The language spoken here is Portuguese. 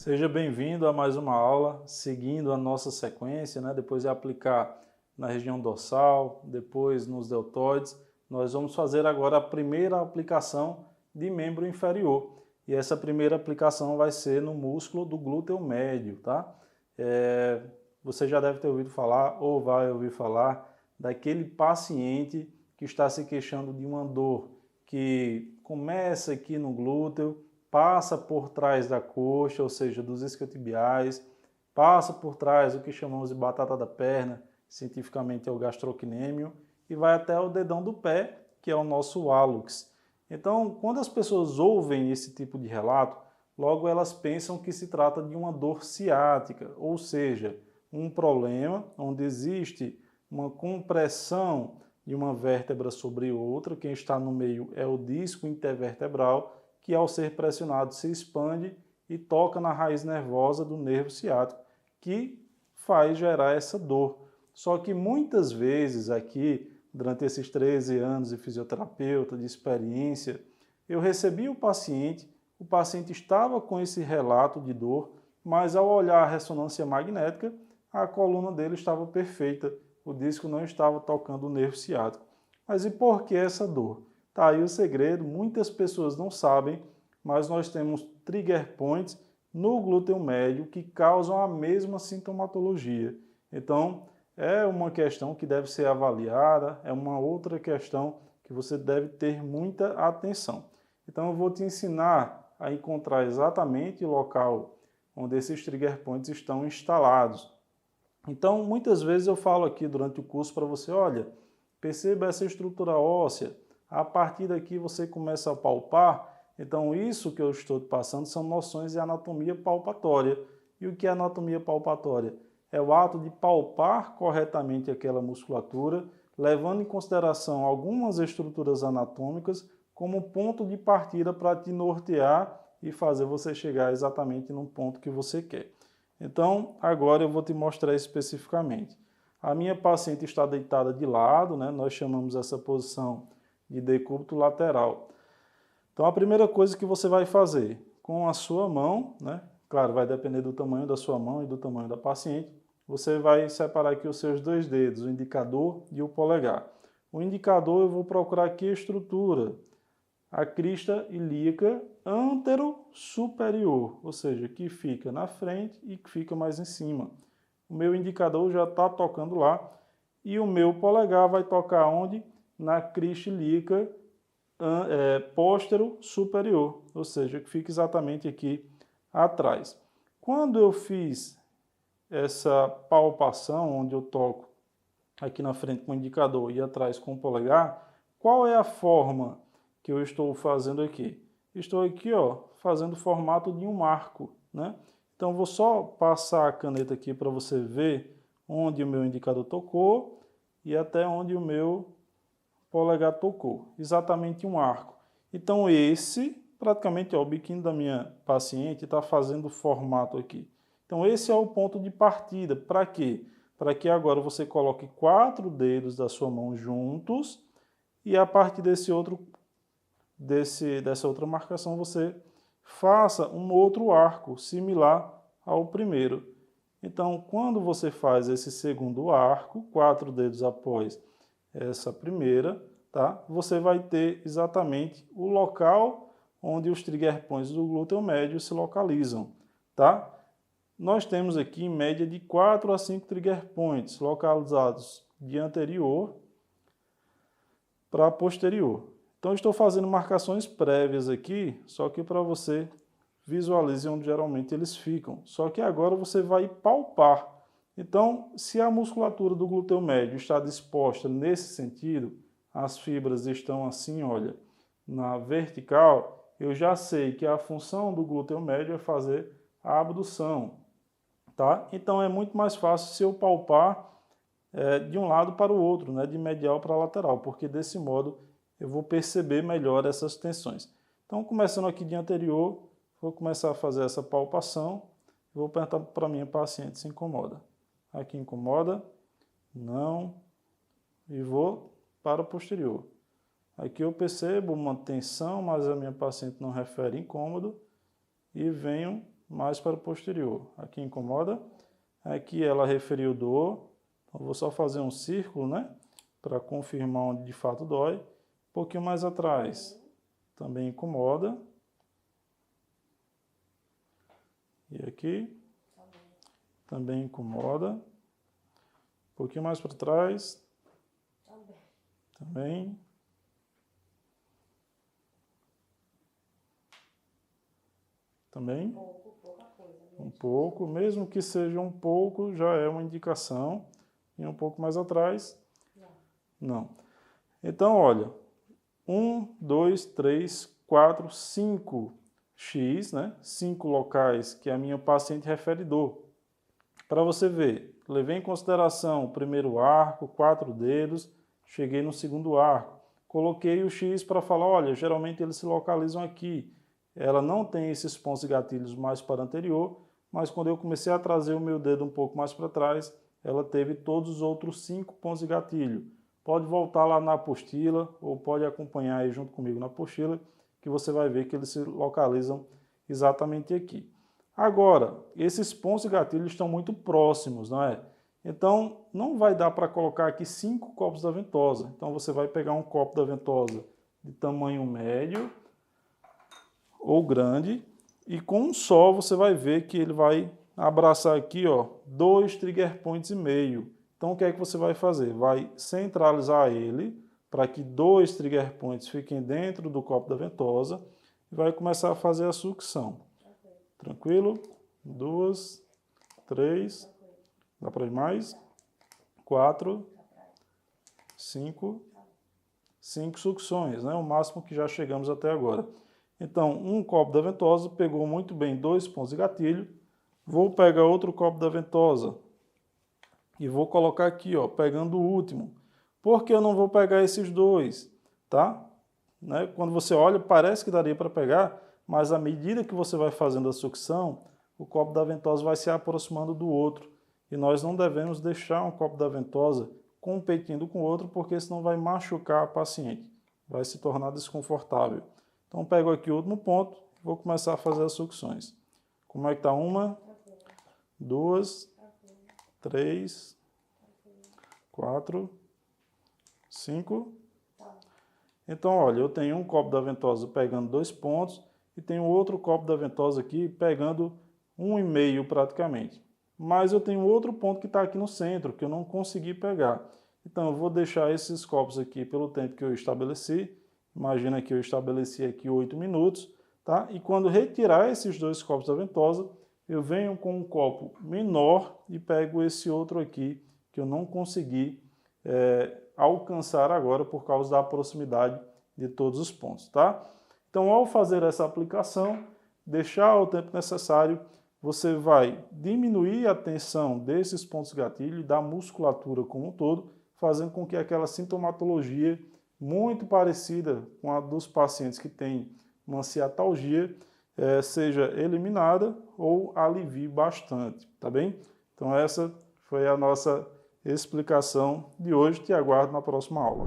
Seja bem-vindo a mais uma aula, seguindo a nossa sequência, né? Depois de aplicar na região dorsal, depois nos deltoides, nós vamos fazer agora a primeira aplicação de membro inferior. E essa primeira aplicação vai ser no músculo do glúteo médio, tá? Você já deve ter ouvido falar, ou vai ouvir falar, daquele paciente que está se queixando de uma dor que começa aqui no glúteo, passa por trás da coxa, ou seja, dos isquiotibiais, passa por trás o que chamamos de batata da perna, cientificamente é o gastrocnêmio, e vai até o dedão do pé, que é o nosso hálux. Então, quando as pessoas ouvem esse tipo de relato, logo elas pensam que se trata de uma dor ciática, ou seja, um problema onde existe uma compressão de uma vértebra sobre outra, quem está no meio é o disco intervertebral, que ao ser pressionado se expande e toca na raiz nervosa do nervo ciático, que faz gerar essa dor. Só que muitas vezes aqui, durante esses 13 anos de fisioterapeuta, de experiência, eu recebi o paciente estava com esse relato de dor, mas ao olhar a ressonância magnética, a coluna dele estava perfeita, o disco não estava tocando o nervo ciático. Mas e por que essa dor? Tá aí o segredo, muitas pessoas não sabem, mas nós temos trigger points no glúteo médio que causam a mesma sintomatologia. Então, é uma questão que deve ser avaliada, é uma outra questão que você deve ter muita atenção. Então, eu vou te ensinar a encontrar exatamente o local onde esses trigger points estão instalados. Então, muitas vezes eu falo aqui durante o curso para você, olha, perceba essa estrutura óssea, a partir daqui você começa a palpar, então isso que eu estou te passando são noções de anatomia palpatória. E o que é anatomia palpatória? É o ato de palpar corretamente aquela musculatura, levando em consideração algumas estruturas anatômicas como ponto de partida para te nortear e fazer você chegar exatamente no ponto que você quer. Então, agora eu vou te mostrar especificamente. A minha paciente está deitada de lado, né? Nós chamamos essa posição de decúbito lateral. Então, a primeira coisa que você vai fazer com a sua mão, né? Claro, vai depender do tamanho da sua mão e do tamanho da paciente, você vai separar aqui os seus dois dedos, o indicador e o polegar. O indicador eu vou procurar aqui a estrutura, a crista ilíaca antero-superior, ou seja, que fica na frente e que fica mais em cima. O meu indicador já está tocando lá e o meu polegar vai tocar onde? Na crista ilíaca póstero-superior, ou seja, que fica exatamente aqui atrás. Quando eu fiz essa palpação, onde eu toco aqui na frente com o indicador e atrás com o polegar, qual é a forma que eu estou fazendo aqui? Estou aqui, ó, fazendo o formato de um arco, né? Então, vou só passar a caneta aqui para você ver onde o meu indicador tocou e até onde o meu polegar tocou. Exatamente um arco. Então, esse, praticamente, ó, o biquíni da minha paciente está fazendo o formato aqui. Então, esse é o ponto de partida. Para quê? Para que agora você coloque 4 dedos da sua mão juntos e a partir dessa outra marcação você faça um outro arco similar ao primeiro. Então, quando você faz esse segundo arco, 4 dedos após essa primeira, tá? Você vai ter exatamente o local onde os trigger points do glúteo médio se localizam, tá? Nós temos aqui em média de 4 a 5 trigger points localizados de anterior para posterior. Então, estou fazendo marcações prévias aqui, só que para você visualize onde geralmente eles ficam. Só que agora você vai palpar. Então, se a musculatura do glúteo médio está disposta nesse sentido, as fibras estão assim, olha, na vertical, eu já sei que a função do glúteo médio é fazer a abdução, tá? Então, é muito mais fácil se eu palpar de um lado para o outro, né, de medial para lateral, porque desse modo eu vou perceber melhor essas tensões. Então, começando aqui de anterior, vou começar a fazer essa palpação, vou perguntar para a minha paciente se incomoda. Aqui incomoda, não, e vou para o posterior. Aqui eu percebo uma tensão, mas a minha paciente não refere incômodo, e venho mais para o posterior. Aqui incomoda, aqui ela referiu dor, então vou só fazer um círculo, né, para confirmar onde de fato dói. Um pouquinho mais atrás, também incomoda. E aqui, também incomoda. Um pouquinho mais para trás, também. Também. Um pouco, mesmo que seja um pouco, já é uma indicação. E um pouco mais atrás, não. Então, olha, 1, 2, 3, 4, 5 X, né? 5 locais que a minha paciente refere dor. Para você ver, levei em consideração o primeiro arco, 4 dedos, cheguei no segundo arco. Coloquei o X para falar, olha, geralmente eles se localizam aqui. Ela não tem esses pontos e gatilhos mais para o anterior, mas quando eu comecei a trazer o meu dedo um pouco mais para trás, ela teve todos os outros 5 pontos de gatilho. Pode voltar lá na apostila, ou pode acompanhar aí junto comigo na apostila, que você vai ver que eles se localizam exatamente aqui. Agora, esses pontos de gatilho estão muito próximos, não é? Então, não vai dar para colocar aqui 5 copos da ventosa. Então, você vai pegar um copo da ventosa de tamanho médio ou grande, e com um só você vai ver que ele vai abraçar aqui, ó, 2 trigger points e meio. Então o que é que você vai fazer? Vai centralizar ele para que 2 trigger points fiquem dentro do copo da ventosa e vai começar a fazer a sucção. Tranquilo? 2, 3, dá para ir mais? 4, 5 sucções, né? O máximo que já chegamos até agora. Então, um copo da ventosa pegou muito bem 2 pontos de gatilho. Vou pegar outro copo da ventosa e vou colocar aqui, ó, pegando o último. Por que eu não vou pegar esses 2? Tá? Né? Quando você olha, parece que daria para pegar, mas à medida que você vai fazendo a sucção, o copo da ventosa vai se aproximando do outro. E nós não devemos deixar um copo da ventosa competindo com o outro, porque senão vai machucar a paciente. Vai se tornar desconfortável. Então, pego aqui o último ponto, vou começar a fazer as sucções. Como é que tá? 1, 2, 3, 4, 5. Então, olha, eu tenho um copo da ventosa pegando 2 pontos e tenho outro copo da ventosa aqui pegando 1,5 praticamente. Mas eu tenho outro ponto que está aqui no centro, que eu não consegui pegar. Então, eu vou deixar esses copos aqui pelo tempo que eu estabeleci. Imagina que eu estabeleci aqui 8 minutos, tá? E quando retirar esses 2 copos da ventosa, eu venho com um copo menor e pego esse outro aqui, que eu não consegui alcançar agora por causa da proximidade de todos os pontos, tá? Então, ao fazer essa aplicação, deixar o tempo necessário, você vai diminuir a tensão desses pontos de gatilho e da musculatura como um todo, fazendo com que aquela sintomatologia muito parecida com a dos pacientes que têm uma ciatalgia, seja eliminada ou alivie bastante, tá bem? Então essa foi a nossa explicação de hoje, te aguardo na próxima aula.